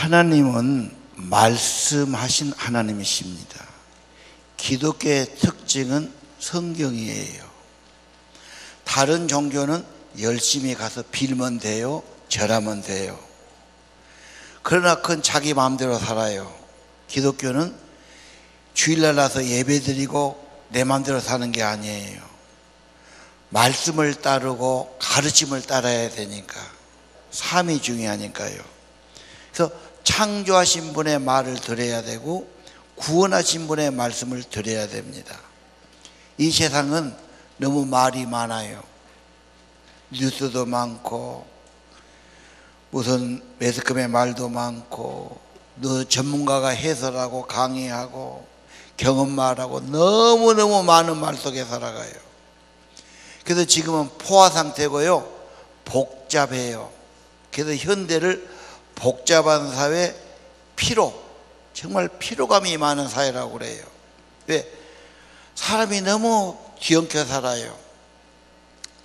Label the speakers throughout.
Speaker 1: 하나님은 말씀하신 하나님이십니다. 기독교의 특징은 성경이에요. 다른 종교는 열심히 가서 빌면 돼요, 절하면 돼요. 그러나 그건 자기 마음대로 살아요. 기독교는 주일날 나서 예배드리고 내 마음대로 사는 게 아니에요. 말씀을 따르고 가르침을 따라야 되니까, 삶이 중요하니까요. 그래서 창조하신 분의 말을 들어야 되고 구원하신 분의 말씀을 들어야 됩니다. 이 세상은 너무 말이 많아요. 뉴스도 많고 무슨 매스컴의 말도 많고 전문가가 해설하고 강의하고 경험 말하고 너무너무 많은 말 속에 살아가요. 그래서 지금은 포화 상태고요, 복잡해요. 그래서 현대를 복잡한 사회, 정말 피로감이 많은 사회라고 그래요. 왜? 사람이 너무 뒤엉켜 살아요.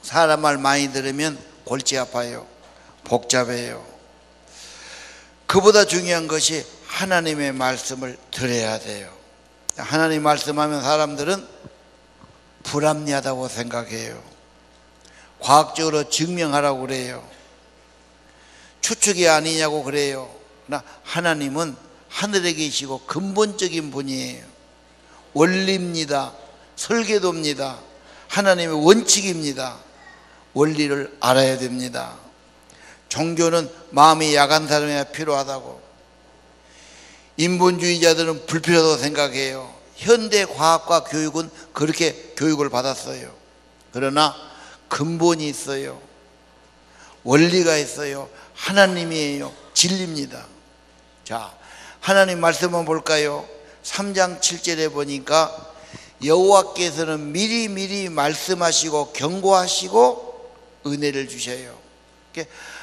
Speaker 1: 사람 말 많이 들으면 골치 아파요. 복잡해요. 그보다 중요한 것이 하나님의 말씀을 들어야 돼요. 하나님 말씀하면 사람들은 불합리하다고 생각해요. 과학적으로 증명하라고 그래요. 추측이 아니냐고 그래요. 그러나 하나님은 하늘에 계시고 근본적인 분이에요. 원리입니다. 설계도입니다. 하나님의 원칙입니다. 원리를 알아야 됩니다. 종교는 마음이 약한 사람이 필요하다고, 인본주의자들은 불필요하다고 생각해요. 현대 과학과 교육은 그렇게 교육을 받았어요. 그러나 근본이 있어요. 원리가 있어요. 하나님이에요. 진리입니다. 자, 하나님 말씀 한번 볼까요? 3장 7절에 보니까 여호와께서는 미리미리 말씀하시고 경고하시고 은혜를 주셔요.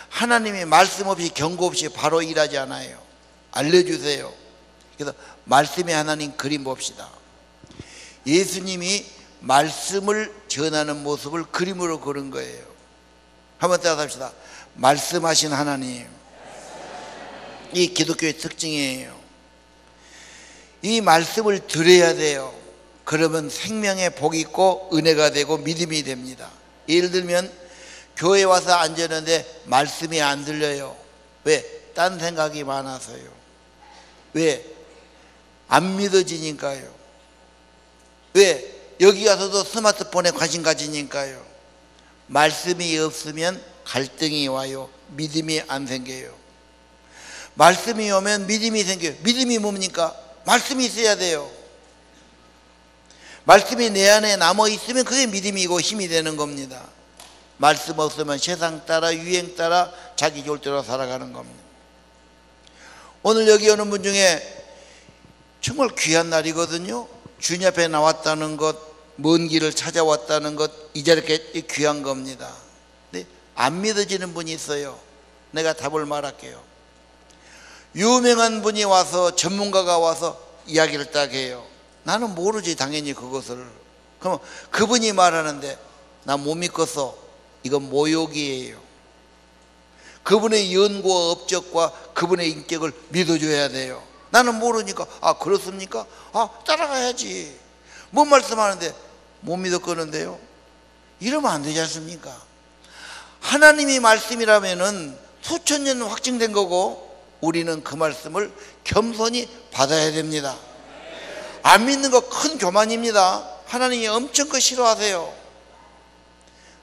Speaker 1: 하나님이 말씀 없이 경고 없이 바로 일하지 않아요. 알려주세요. 그래서 말씀의 하나님 그림 봅시다. 예수님이 말씀을 전하는 모습을 그림으로 그린 거예요. 한번 따라합시다. 말씀하신 하나님. 이 기독교의 특징이에요. 이 말씀을 들어야 돼요. 그러면 생명의 복이 있고 은혜가 되고 믿음이 됩니다. 예를 들면 교회 와서 앉았는데 말씀이 안 들려요. 왜? 딴 생각이 많아서요. 왜? 안 믿어지니까요. 왜? 여기 와서도 스마트폰에 관심 가지니까요. 말씀이 없으면 갈등이 와요. 믿음이 안 생겨요. 말씀이 오면 믿음이 생겨요. 믿음이 뭡니까? 말씀이 있어야 돼요. 말씀이 내 안에 남아 있으면 그게 믿음이고 힘이 되는 겁니다. 말씀 없으면 세상 따라 유행 따라 자기 절대로 살아가는 겁니다. 오늘 여기 오는 분 중에 정말 귀한 날이거든요. 주님 앞에 나왔다는 것, 먼 길을 찾아왔다는 것, 이 자리에 귀한 겁니다. 근데 안 믿어지는 분이 있어요. 내가 답을 말할게요. 유명한 분이 와서, 전문가가 와서 이야기를 딱 해요. 나는 모르지 당연히 그것을. 그럼 그분이 말하는데 나 못 믿겠어. 이건 모욕이에요. 그분의 연구와 업적과 그분의 인격을 믿어줘야 돼요. 나는 모르니까. 아, 그렇습니까? 아, 따라가야지. 뭔 말씀하는데 못 믿었거는데요. 이러면 안 되지 않습니까? 하나님이 말씀이라면은 수천 년 확증된 거고, 우리는 그 말씀을 겸손히 받아야 됩니다. 안 믿는 거 큰 교만입니다. 하나님이 엄청 그 싫어하세요.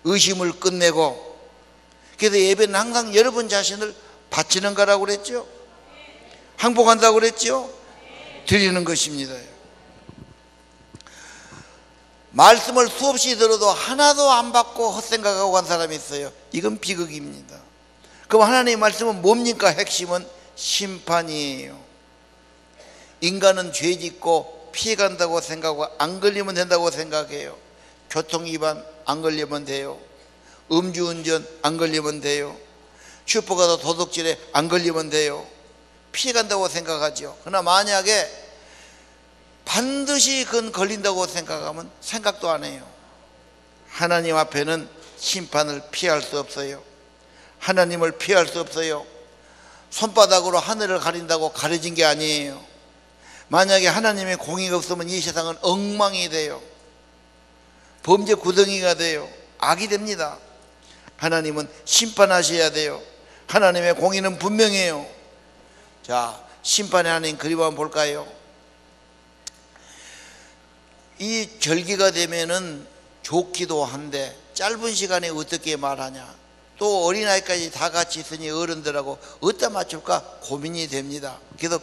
Speaker 1: 의심을 끝내고. 그래서 예배는 항상 여러분 자신을 바치는 거라고 그랬죠. 항복한다고 그랬죠. 드리는 것입니다. 말씀을 수없이 들어도 하나도 안 받고 헛생각하고 간 사람이 있어요. 이건 비극입니다. 그럼 하나님의 말씀은 뭡니까? 핵심은 심판이에요. 인간은 죄 짓고 피해간다고 생각하고 안 걸리면 된다고 생각해요. 교통위반 안 걸리면 돼요. 음주운전 안 걸리면 돼요. 슈퍼가도 도둑질에 안 걸리면 돼요. 피해간다고 생각하죠. 그러나 만약에 반드시 그건 걸린다고 생각하면 생각도 안 해요. 하나님 앞에는 심판을 피할 수 없어요. 하나님을 피할 수 없어요. 손바닥으로 하늘을 가린다고 가려진 게 아니에요. 만약에 하나님의 공의가 없으면 이 세상은 엉망이 돼요. 범죄 구덩이가 돼요. 악이 됩니다. 하나님은 심판하셔야 돼요. 하나님의 공의는 분명해요. 자, 심판의 하나님 그림 한번 볼까요? 이 절기가 되면은 좋기도 한데 짧은 시간에 어떻게 말하냐, 또 어린아이까지 다 같이 있으니 어른들하고 어디다 맞출까 고민이 됩니다. 그래서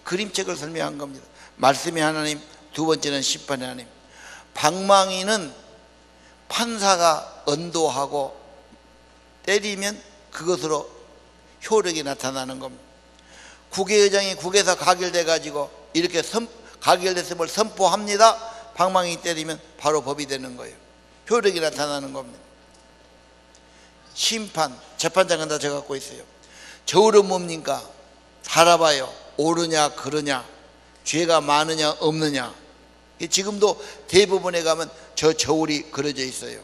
Speaker 1: 그림책을 설명한 겁니다. 말씀의 하나님, 두 번째는 심판의 하나님. 방망이는 판사가 언도하고 때리면 그것으로 효력이 나타나는 겁니다. 국회의장이 국회에서 가결돼 가지고 이렇게 가결됐음을 선포합니다. 방망이 때리면 바로 법이 되는 거예요. 효력이 나타나는 겁니다. 심판, 재판장은 다 적갖고 있어요. 저울은 뭡니까? 살아봐요. 옳으냐 그르냐, 죄가 많으냐 없느냐. 지금도 대부분에 가면 저 저울이 그려져 있어요.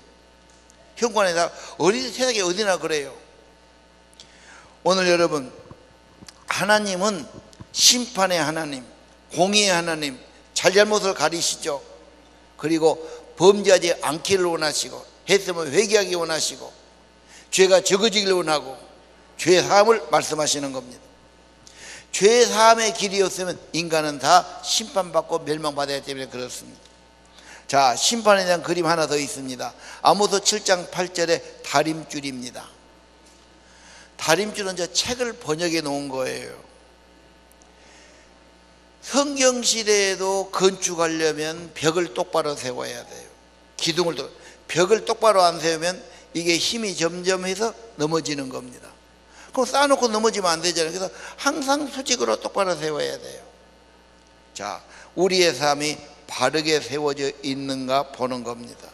Speaker 1: 현관에다 세상에 어디나 그래요. 오늘 여러분, 하나님은 심판의 하나님, 공의의 하나님, 잘잘못을 가리시죠. 그리고 범죄하지 않기를 원하시고, 했으면 회개하기 원하시고, 죄가 적어지기를 원하고, 죄 사함을 말씀하시는 겁니다. 죄 사함의 길이 없으면 인간은 다 심판받고 멸망받아야 때문에 그렇습니다. 자, 심판에 대한 그림 하나 더 있습니다. 아모스 7장 8절에 다림줄입니다. 다림줄은 저 책을 번역해 놓은 거예요. 성경 시대에도 건축하려면 벽을 똑바로 세워야 돼요. 벽을 똑바로 안 세우면 이게 힘이 점점 해서 넘어지는 겁니다. 그럼 쌓아놓고 넘어지면 안 되잖아요. 그래서 항상 수직으로 똑바로 세워야 돼요. 자, 우리의 삶이 바르게 세워져 있는가 보는 겁니다.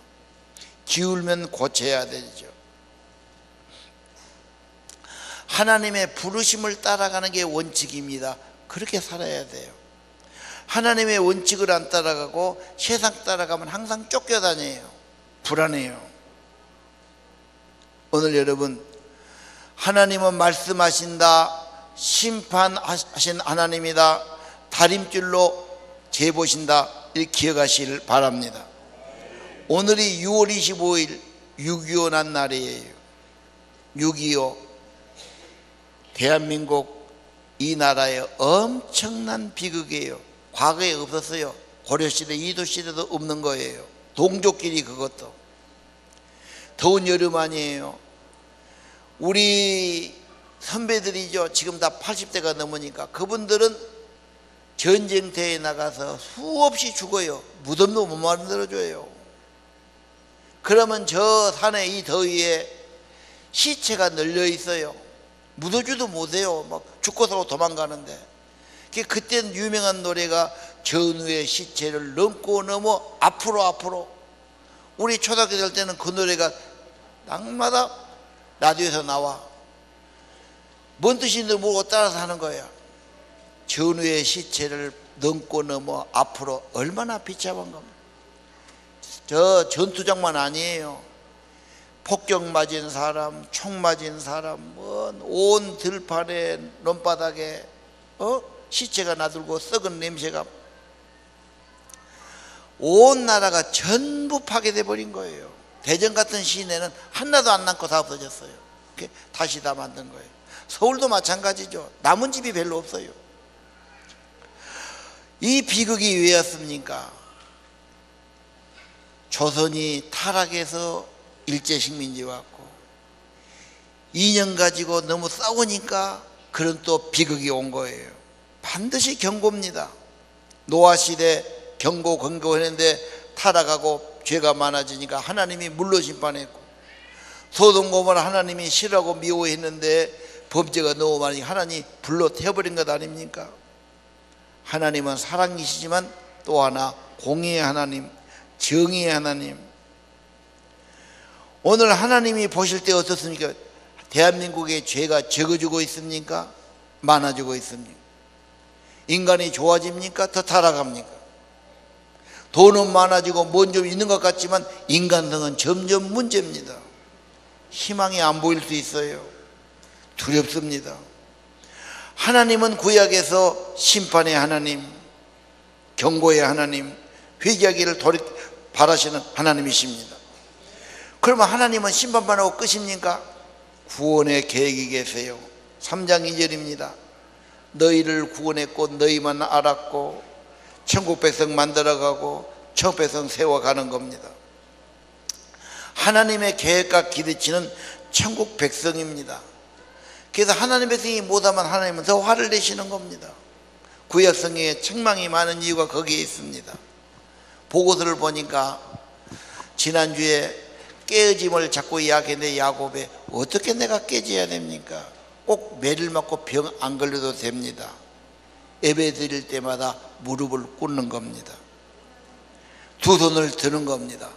Speaker 1: 기울면 고쳐야 되죠. 하나님의 부르심을 따라가는 게 원칙입니다. 그렇게 살아야 돼요. 하나님의 원칙을 안 따라가고 세상 따라가면 항상 쫓겨다녀요. 불안해요. 오늘 여러분, 하나님은 말씀하신다, 심판하신 하나님이다, 다림줄로 재보신다, 이렇게 기억하시길 바랍니다. 오늘이 6월 25일 6.25 난 날이에요. 6.25 대한민국 이 나라의 엄청난 비극이에요. 과거에 없었어요. 고려시대, 이도시대도 없는 거예요. 동족끼리. 그것도 더운 여름 아니에요. 우리 선배들이죠. 지금 다 80대가 넘으니까 그분들은 전쟁터에 나가서 수없이 죽어요. 무덤도 못 만들어줘요. 그러면 저 산에 이 더위에 시체가 널려 있어요. 묻어주도 못해요. 막 죽고서 도망가는데. 그때는 유명한 노래가 전우의 시체를 넘고 넘어 앞으로. 우리 초등학교 될 때는 그 노래가 날마다 라디오에서 나와. 뭔 뜻인지 모르고 따라서 하는 거야. 전우의 시체를 넘고 넘어 앞으로. 얼마나 비참한 겁니까? 저 전투장만 아니에요. 폭격 맞은 사람, 총 맞은 사람, 온 들판에 논바닥에 시체가 나들고 썩은 냄새가, 온 나라가 전부 파괴돼 버린 거예요. 대전 같은 시내는 하나도 안 남고 다 없어졌어요. 다시 다 만든 거예요. 서울도 마찬가지죠. 남은 집이 별로 없어요. 이 비극이 왜였습니까? 조선이 타락해서 일제식민지 왔고, 2년 가지고 너무 싸우니까 그런 또 비극이 온 거예요. 반드시 경고입니다. 노아시대 경고했는데 타락하고 죄가 많아지니까 하나님이 물로 심판했고, 소돔 고모라 하나님이 싫어하고 미워했는데 범죄가 너무 많으니까 하나님이 불로 태워버린 것 아닙니까? 하나님은 사랑이시지만 또 하나 공의의 하나님, 정의의 하나님. 오늘 하나님이 보실 때 어떻습니까? 대한민국의 죄가 적어지고 있습니까? 많아지고 있습니까? 인간이 좋아집니까? 더 타락합니까? 돈은 많아지고 뭔 좀 있는 것 같지만 인간성은 점점 문제입니다. 희망이 안 보일 수 있어요. 두렵습니다. 하나님은 구약에서 심판의 하나님, 경고의 하나님, 회개하기를 바라시는 하나님이십니다. 그러면 하나님은 심판만 하고 끝입니까? 구원의 계획이 계세요. 3장 2절입니다. 너희를 구원했고 너희만 알았고 천국 백성 만들어가고 천국 백성 세워가는 겁니다. 하나님의 계획과 기대치는 천국 백성입니다. 그래서 하나님 백성이 못하면 하나님은 더 화를 내시는 겁니다. 구약 성경에 책망이 많은 이유가 거기에 있습니다. 보고서를 보니까 지난주에 깨어짐을 자꾸 이야기했는데 야곱에 어떻게 내가 깨져야 됩니까? 꼭 매를 맞고 병 안 걸려도 됩니다. 예배 드릴 때마다 무릎을 꿇는 겁니다. 두 손을 드는 겁니다.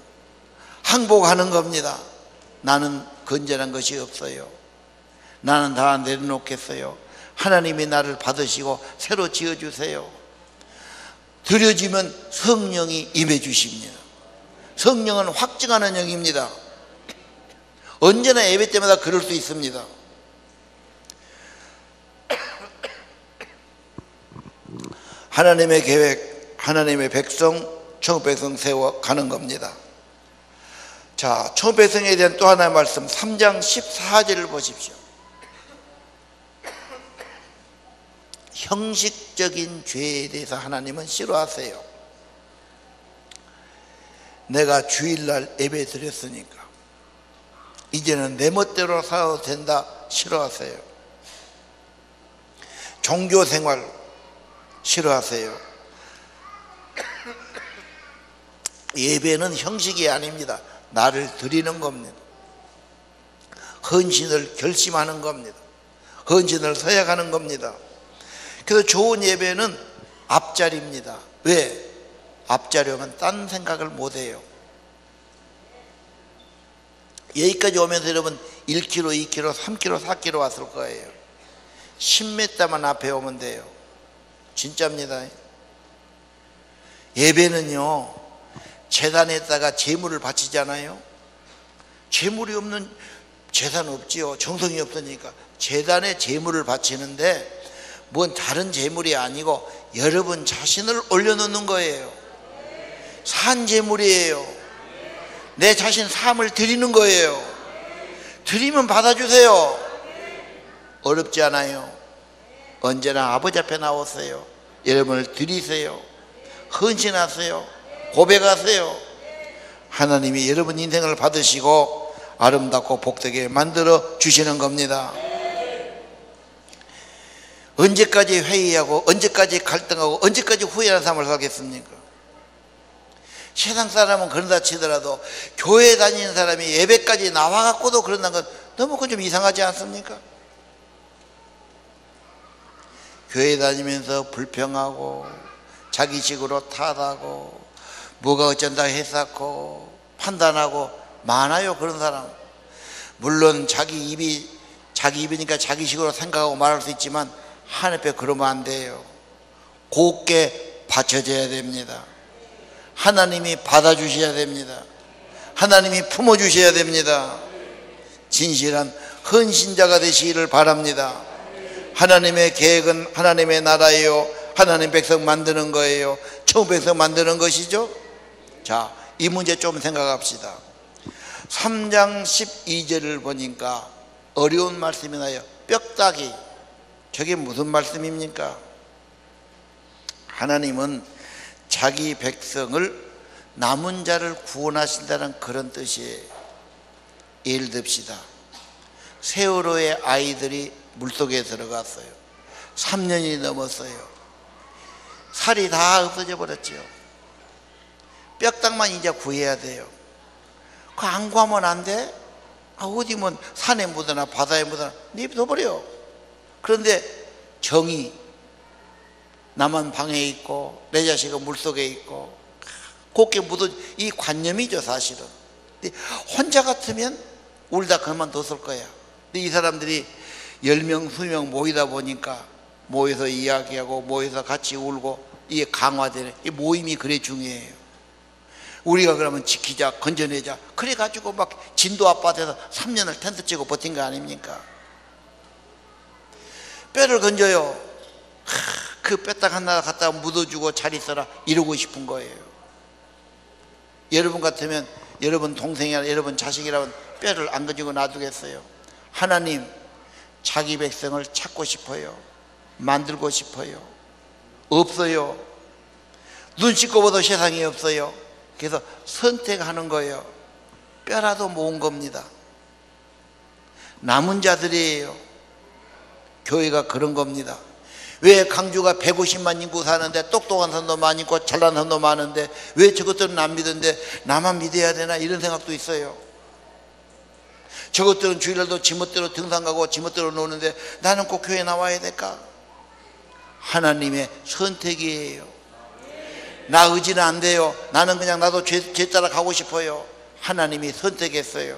Speaker 1: 항복하는 겁니다. 나는 건전한 것이 없어요. 나는 다 내려놓겠어요. 하나님이 나를 받으시고 새로 지어주세요. 드려지면 성령이 임해 주십니다. 성령은 확증하는 영입니다. 언제나 예배 때마다 그럴 수 있습니다. 하나님의 계획, 하나님의 백성, 천국 백성 세워가는 겁니다. 자, 천국 백성에 대한 또 하나의 말씀 3장 14절을 보십시오. 형식적인 죄에 대해서 하나님은 싫어하세요. 내가 주일날 예배 드렸으니까 이제는 내 멋대로 살아도 된다 싫어하세요. 종교생활 싫어하세요. 예배는 형식이 아닙니다. 나를 드리는 겁니다. 헌신을 결심하는 겁니다. 헌신을 서약하는 겁니다. 그래서 좋은 예배는 앞자리입니다. 왜? 앞자리면 딴 생각을 못해요. 여기까지 오면서 여러분 1km, 2km, 3km, 4km 왔을 거예요. 10m만 앞에 오면 돼요. 진짜입니다. 예배는요, 제단에다가 제물을 바치잖아요. 제물이 없는 제단 없지요. 정성이 없으니까. 제단에 제물을 바치는데 뭔 다른 제물이 아니고 여러분 자신을 올려놓는 거예요. 산 제물이에요. 내 자신 삶을 드리는 거예요. 드리면 받아주세요. 어렵지 않아요. 언제나 아버지 앞에 나오세요. 여러분을 드리세요. 헌신하세요. 고백하세요. 하나님이 여러분 인생을 받으시고 아름답고 복되게 만들어 주시는 겁니다. 언제까지 회의하고 언제까지 갈등하고 언제까지 후회하는 삶을 살겠습니까? 세상 사람은 그런다 치더라도 교회 다니는 사람이 예배까지 나와갖고도 그런다는 건 너무 그건 좀 이상하지 않습니까? 교회 다니면서 불평하고 자기식으로 탓하고 뭐가 어쩐다 했었고 판단하고 많아요. 그런 사람. 물론 자기 입이니까 자기식으로 생각하고 말할 수 있지만 하나님 앞에 그러면 안 돼요. 곱게 받쳐져야 됩니다. 하나님이 받아주셔야 됩니다. 하나님이 품어주셔야 됩니다. 진실한 헌신자가 되시기를 바랍니다. 하나님의 계획은 하나님의 나라예요. 하나님 백성 만드는 거예요. 천국 백성 만드는 것이죠. 자, 이 문제 좀 생각합시다. 3장 12절을 보니까 어려운 말씀이 나요. 뼈다귀. 저게 무슨 말씀입니까? 하나님은 자기 백성을 남은 자를 구원하신다는 그런 뜻이에요. 예를 듭시다. 세월호의 아이들이 물속에 들어갔어요. 3년이 넘었어요. 살이 다 없어져 버렸죠. 뼈다귀만 이제 구해야 돼요. 그거 안 구하면 안 돼? 어디 뭐 산에 묻어나 바다에 묻어나 냅둬버려. 그런데 정이 나만 방에 있고 내 자식은 물속에 있고 곱게 묻어, 이 관념이죠 사실은. 근데 혼자 같으면 울다 그만뒀을 거야. 근데 이 사람들이 10명, 20명 모이다 보니까 모여서 이야기하고 모여서 같이 울고 이게 강화되는, 이 모임이 그래 중요해요. 우리가 그러면 지키자, 건져내자 그래가지고 막 진도 아파트에서 3년을 텐트 치고 버틴 거 아닙니까? 뼈를 건져요. 그 뼈딱 하나 갖다가 묻어주고 잘 있어라 이러고 싶은 거예요. 여러분 같으면 여러분 동생이나 여러분 자식이라면 뼈를 안 건지고 놔두겠어요? 하나님 자기 백성을 찾고 싶어요. 만들고 싶어요. 없어요. 눈 씻고 봐도 세상에 없어요. 그래서 선택하는 거예요. 뼈라도 모은 겁니다. 남은 자들이에요. 교회가 그런 겁니다. 왜 강주가 150만 인구 사는데 똑똑한 사람도 많이 있고 잘난 사람도 많은데 왜 저것들은 안 믿는데 나만 믿어야 되나 이런 생각도 있어요. 저것들은 주일날도 지멋대로 등산 가고 지멋대로 노는데 나는 꼭 교회 나와야 될까? 하나님의 선택이에요. 나 의지는 안 돼요. 나는 그냥 나도 죄 따라 가고 싶어요. 하나님이 선택했어요.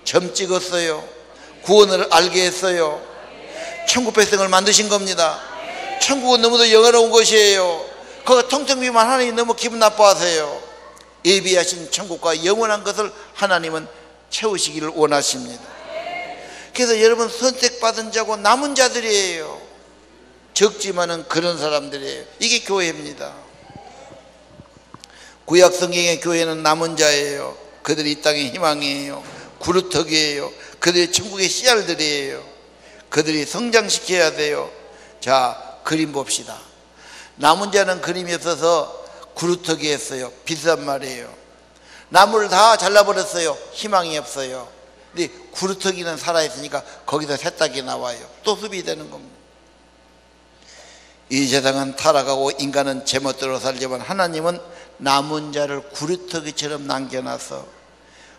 Speaker 1: 점 찍었어요. 구원을 알게 했어요. 천국 백성을 만드신 겁니다. 천국은 너무도 영화로운 것이에요. 그거 텅텅 비면 하나님 너무 기분 나빠하세요. 예비하신 천국과 영원한 것을 하나님은 채우시기를 원하십니다. 그래서 여러분 선택받은 자고 남은 자들이에요. 적지만은 그런 사람들이에요. 이게 교회입니다. 구약 성경의 교회는 남은 자예요. 그들이 이 땅의 희망이에요. 구루터기예요. 그들이 천국의 씨알들이에요. 그들이 성장시켜야 돼요. 자, 그림 봅시다. 남은 자는 그림이 없어서 구루터기 했어요. 비싼 말이에요. 나무를 다 잘라버렸어요. 희망이 없어요. 근데 구루터기는 살아있으니까 거기서 새싹이 나와요. 또 숲이 되는 겁니다. 이 세상은 타락하고 인간은 제멋대로 살지만 하나님은 남은 자를 구루터기처럼 남겨놔서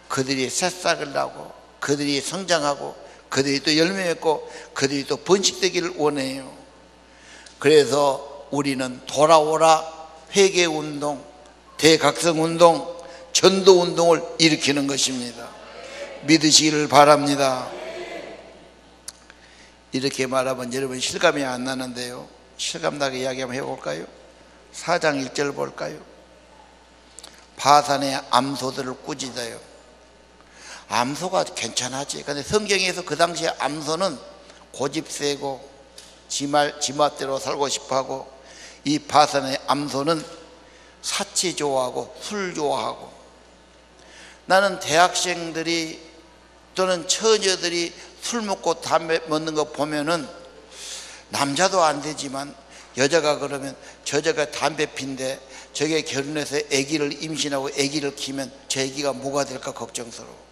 Speaker 1: 그들이 새싹을 나고 그들이 성장하고 그들이 또 열매 맺고 그들이 또 번식되기를 원해요. 그래서 우리는 돌아오라 회개운동, 대각성운동, 전도운동을 일으키는 것입니다. 믿으시기를 바랍니다. 이렇게 말하면 여러분 실감이 안 나는데요, 실감나게 이야기 한번 해볼까요? 4장 1절 볼까요? 바산의 암소들을 꾸짖어요. 암소가 괜찮았지. 근데 성경에서 그 당시에 암소는 고집세고 지맛대로 살고 싶어하고, 이 바산의 암소는 사치 좋아하고 술 좋아하고. 나는 대학생들이 또는 처녀들이 술 먹고 담배 먹는 거 보면은 남자도 안 되지만 여자가 그러면 저자가 담배 핀데 저게 결혼해서 아기를 임신하고 아기를 키면 저 아기가 뭐가 될까 걱정스러워.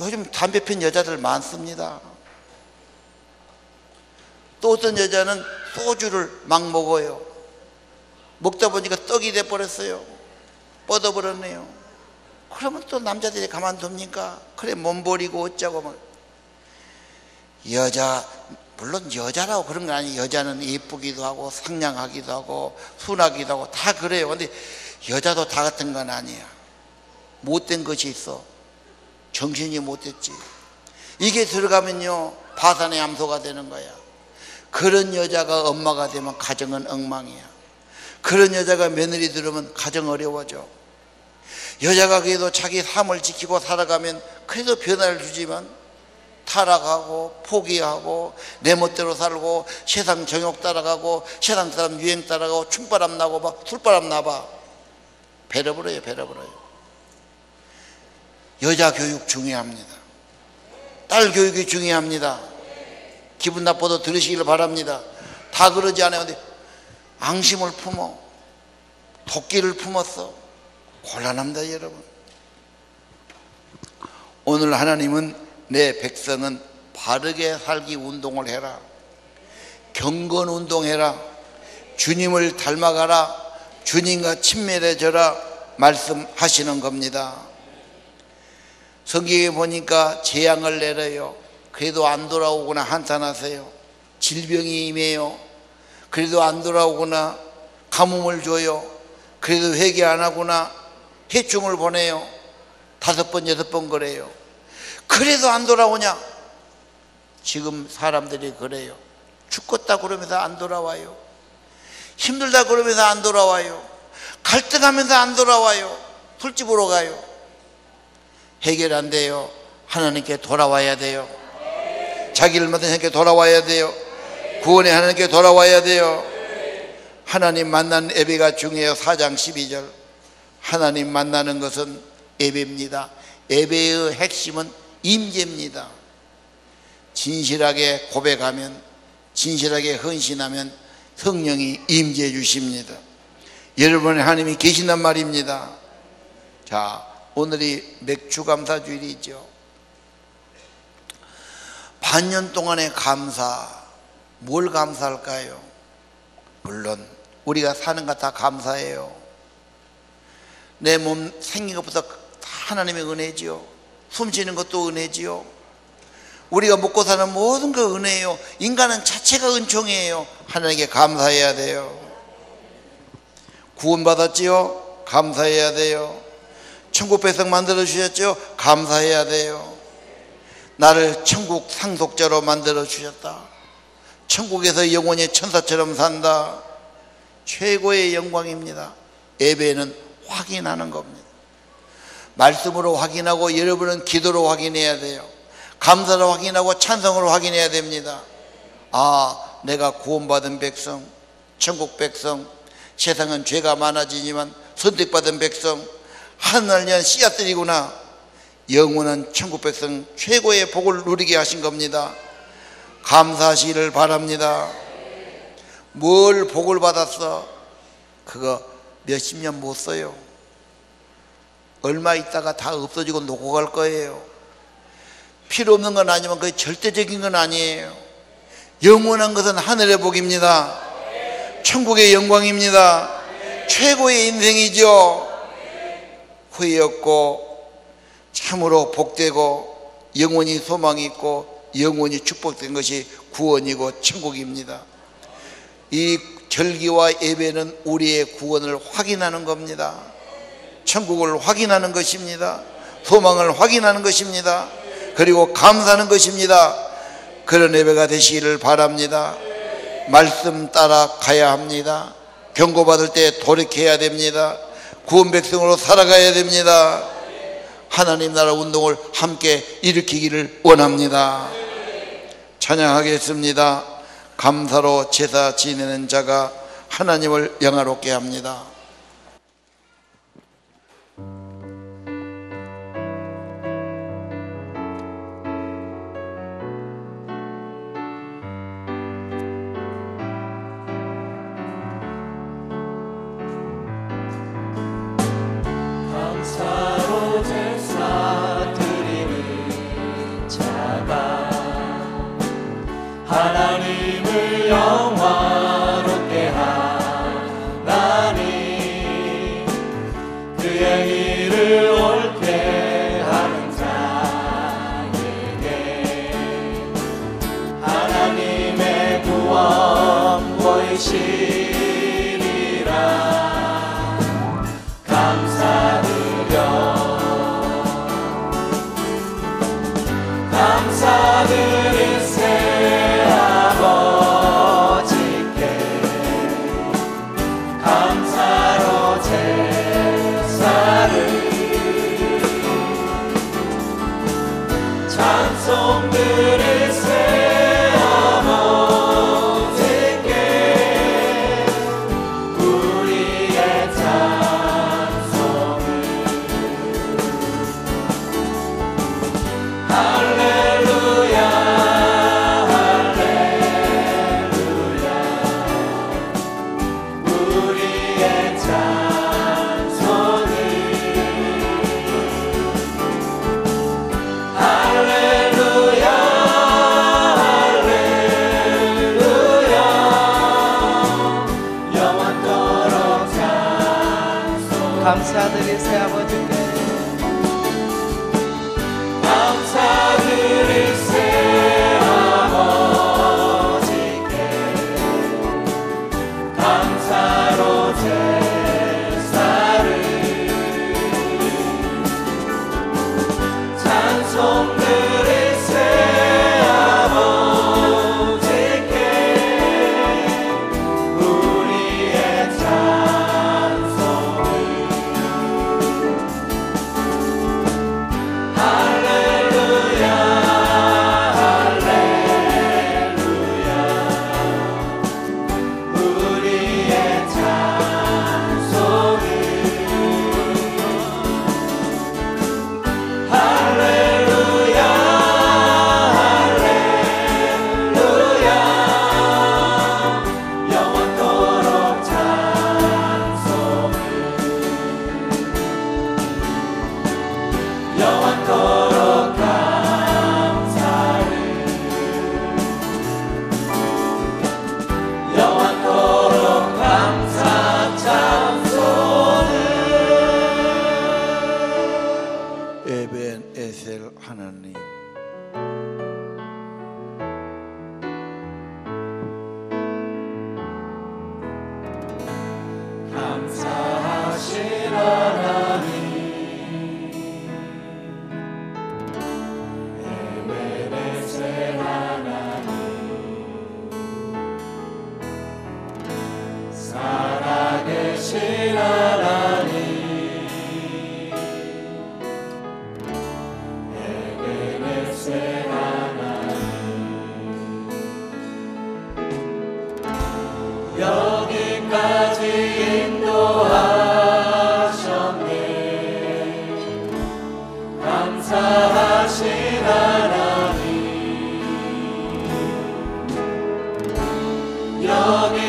Speaker 1: 요즘 담배 핀 여자들 많습니다. 또 어떤 여자는 소주를 막 먹어요. 먹다 보니까 떡이 돼버렸어요. 뻗어버렸네요. 그러면 또 남자들이 가만둡니까? 그래 몸버리고 어쩌고 막. 여자, 물론 여자라고 그런 건 아니에요. 여자는 예쁘기도 하고 상냥하기도 하고 순하기도 하고 다 그래요. 근데 여자도 다 같은 건 아니야. 못된 것이 있어. 정신이 못됐지. 이게 들어가면요 바산의 암소가 되는 거야. 그런 여자가 엄마가 되면 가정은 엉망이야. 그런 여자가 며느리 들으면 가정 어려워져. 여자가 그래도 자기 삶을 지키고 살아가면 그래도 변화를 주지만 타락하고 포기하고 내 멋대로 살고 세상 정욕 따라가고 세상 사람 유행 따라가고 춤바람 나고 막 술바람 나봐. 배려버려요. 배려버려요. 여자 교육 중요합니다. 딸 교육이 중요합니다. 기분 나빠도 들으시길 바랍니다. 다 그러지 않아요. 근데 앙심을 품어 도끼를 품었어. 곤란합니다 여러분. 오늘 하나님은 내 백성은 바르게 살기 운동을 해라, 경건 운동해라, 주님을 닮아가라, 주님과 친밀해져라 말씀하시는 겁니다. 성경에 보니까 재앙을 내려요. 그래도 안 돌아오거나 한탄하세요. 질병이 임해요. 그래도 안 돌아오거나 가뭄을 줘요. 그래도 회개 안 하거나 해충을 보내요. 5번 6번 그래요. 그래도 안 돌아오냐? 지금 사람들이 그래요. 죽겠다 그러면서 안 돌아와요. 힘들다 그러면서 안 돌아와요. 갈등하면서 안 돌아와요. 술집으로 가요. 해결 안 돼요. 하나님께 돌아와야 돼요. 자기를 맡은 하나님께 돌아와야 돼요. 구원의 하나님께 돌아와야 돼요. 하나님 만나는 예배가 중요해요. 4장 12절. 하나님 만나는 것은 예배입니다. 예배의 핵심은 임재입니다. 진실하게 고백하면, 진실하게 헌신하면 성령이 임재해 주십니다. 여러분의 하나님이 계신단 말입니다. 자, 오늘이 맥주감사주일이죠. 반년 동안의 감사, 뭘 감사할까요? 물론 우리가 사는 것 다 감사해요. 내 몸 생긴 것부터 다 하나님의 은혜지요. 숨쉬는 것도 은혜지요. 우리가 먹고 사는 모든 거 은혜예요. 인간은 자체가 은총이에요. 하나님께 감사해야 돼요. 구원받았지요? 감사해야 돼요. 천국 백성 만들어 주셨죠? 감사해야 돼요. 나를 천국 상속자로 만들어 주셨다. 천국에서 영원히 천사처럼 산다. 최고의 영광입니다. 예배는 확인하는 겁니다. 말씀으로 확인하고, 여러분은 기도로 확인해야 돼요. 감사로 확인하고 찬송으로 확인해야 됩니다. 아, 내가 구원받은 백성, 천국 백성, 세상은 죄가 많아지지만 선택받은 백성, 하늘을 위한 씨앗들이구나. 영원한 천국 백성 최고의 복을 누리게 하신 겁니다. 감사하시기를 바랍니다. 뭘 복을 받았어? 그거 몇십 년 못 써요. 얼마 있다가 다 없어지고 놓고 갈 거예요. 필요 없는 건 아니지만 그게 절대적인 건 아니에요. 영원한 것은 하늘의 복입니다. 천국의 영광입니다. 최고의 인생이죠. 후회 없고 참으로 복되고 영원히 소망이 있고 영원히 축복된 것이 구원이고 천국입니다. 이 절기와 예배는 우리의 구원을 확인하는 겁니다. 천국을 확인하는 것입니다. 소망을 확인하는 것입니다. 그리고 감사하는 것입니다. 그런 예배가 되시기를 바랍니다. 말씀 따라 가야 합니다. 경고받을 때 돌이켜야 됩니다. 구원 백성으로 살아가야 됩니다. 하나님 나라 운동을 함께 일으키기를 원합니다. 찬양하겠습니다. 감사로 제사 지내는 자가 하나님을 영화롭게 합니다.
Speaker 2: 감사로 제사 드리는 자가 하나님을 영화롭게 하나니 그의 일을 옳게 하는 자에게 하나님의 구원 보이시리라. 감사드리세 아버지께 감사로 제사를 찬송 드리세 아버지께 우리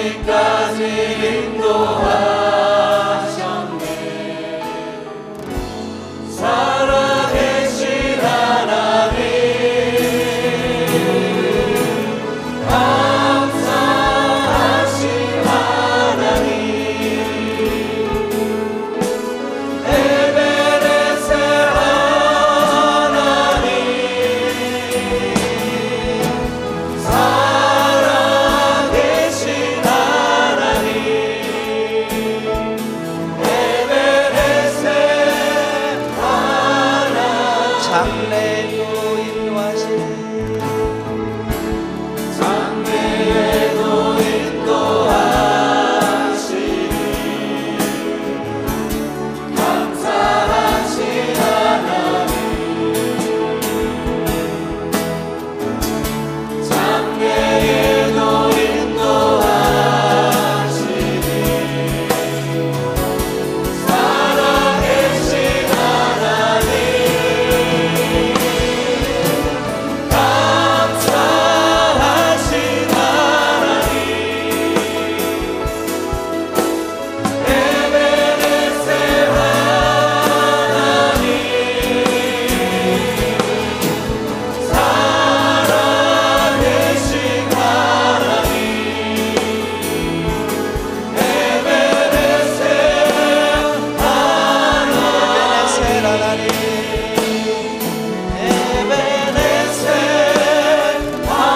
Speaker 2: 여기까지 인도하셨네. 살아계신 하나님 감사하신 하나님 에베네셀 하나님 살아계신 하나님 에베네셀 하나님
Speaker 3: 장래도 인도하신
Speaker 2: 장래에도 인도하시니 감사하신 하나님 장래에도 인도하시니 살아계신 하나님 감사하신 하나님 에베네셀 하나님 살아계신 하나님 에베네셀 하나님
Speaker 3: 에베네셀 하나님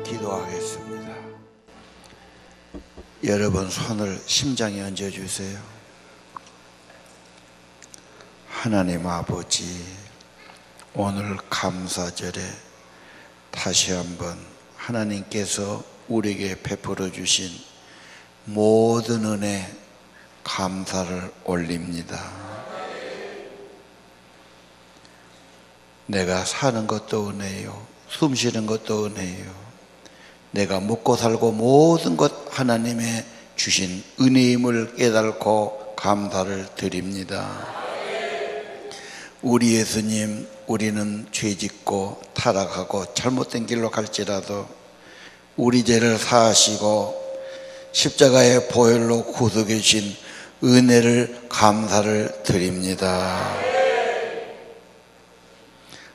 Speaker 1: 기도하겠습니다. 여러분 손을 심장에 얹어주세요. 하나님 아버지, 오늘 감사절에 다시 한번 하나님께서 우리에게 베풀어 주신 모든 은혜 감사를 올립니다. 내가 사는 것도 은혜요, 숨 쉬는 것도 은혜요, 내가 먹고 살고 모든 것 하나님의 주신 은혜임을 깨닫고 감사를 드립니다. 우리 예수님, 우리는 죄짓고 타락하고 잘못된 길로 갈지라도 우리 죄를 사하시고 십자가의 보혈로 구속해 주신 은혜를 감사를 드립니다.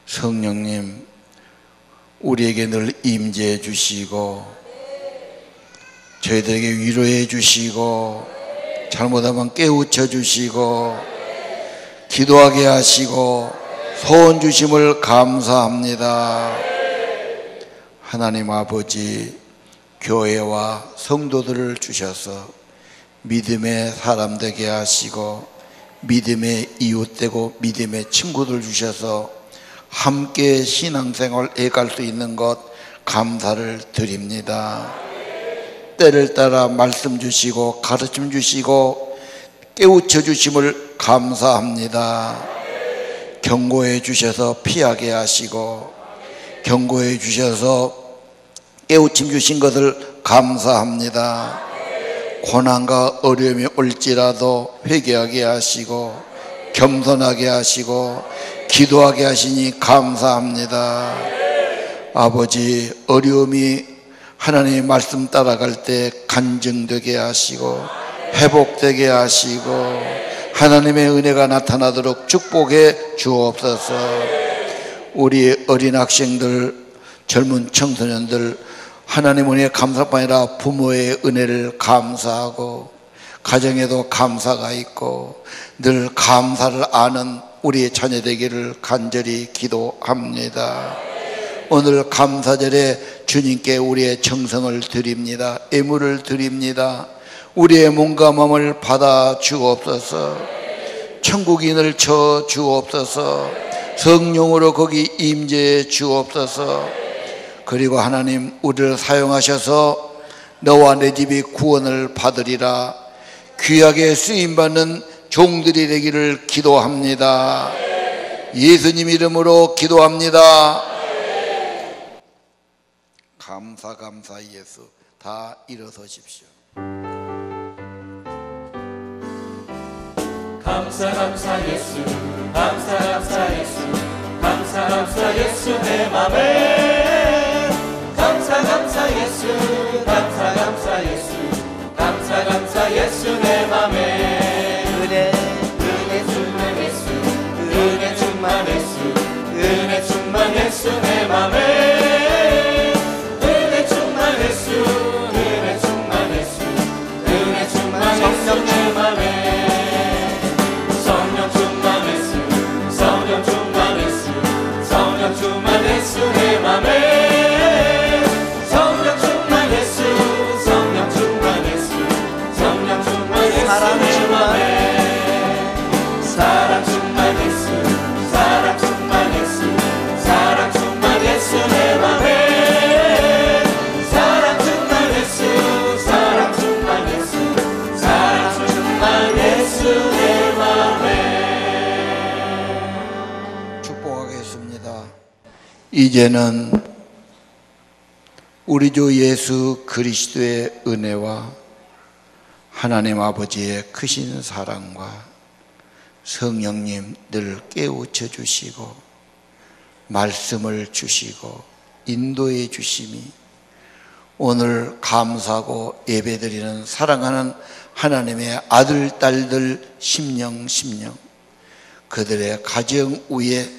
Speaker 1: 성령님, 우리에게 늘 임재해 주시고 저희들에게 위로해 주시고 잘못하면 깨우쳐 주시고 기도하게 하시고 소원 주심을 감사합니다. 하나님 아버지, 교회와 성도들을 주셔서 믿음의 사람 되게 하시고 믿음의 이웃 되고 믿음의 친구들 주셔서 함께 신앙생활 해갈 수 있는 것 감사를 드립니다. 때를 따라 말씀 주시고 가르침 주시고 깨우쳐 주심을 감사합니다. 경고해 주셔서 피하게 하시고 경고해 주셔서 깨우침 주신 것을 감사합니다. 고난과 어려움이 올지라도 회개하게 하시고 겸손하게 하시고 기도하게 하시니 감사합니다. 아버지, 어려움이 하나님의 말씀 따라갈 때 간증되게 하시고 회복되게 하시고 하나님의 은혜가 나타나도록 축복해 주옵소서. 우리 어린 학생들, 젊은 청소년들 하나님 은혜 감사뿐 아니라 부모의 은혜를 감사하고 가정에도 감사가 있고 늘 감사를 아는 우리의 자녀 되기를 간절히 기도합니다. 오늘 감사절에 주님께 우리의 정성을 드립니다. 애물을 드립니다. 우리의 몸과 마음을 받아 주옵소서. 천국인을 쳐 주옵소서. 성령으로 거기 임재해 주옵소서. 그리고 하나님, 우리를 사용하셔서 너와 내 집이 구원을 받으리라 귀하게 쓰임받는 종들이 되기를 기도합니다. 예수님 이름으로 기도합니다. 감사 예수. 다 일어서십시오.
Speaker 2: 감사 예수, 감사 예수, 감사 예수 내 맘에 충만했소 내 맘에 은혜 충만했소 은혜 충만했소 은혜 충만했소 내 맘에 성령 충만했소 성령 충만했소 성령 충만했소 내 맘에 성령 충만했소 성령 충만했소 성령 충만했소
Speaker 3: 사랑
Speaker 2: 내
Speaker 3: 충만
Speaker 2: 맘에 사랑 충만했소 사랑 충만했소 사랑 충만했소 내 맘에 사랑 충만했소 사랑 충만했소 사랑 충만했소 내 맘에
Speaker 1: 축복하겠습니다. 이제는 우리 주 예수 그리스도의 은혜와 하나님 아버지의 크신 사랑과 성령님 늘 깨우쳐 주시고 말씀을 주시고 인도해 주심이 오늘 감사하고 예배드리는 사랑하는 하나님의 아들 딸들 심령 그들의 가정 위에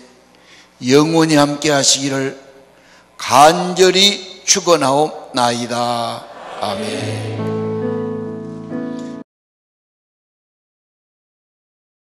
Speaker 1: 영원히 함께 하시기를 간절히 축원하옵나이다. 아멘.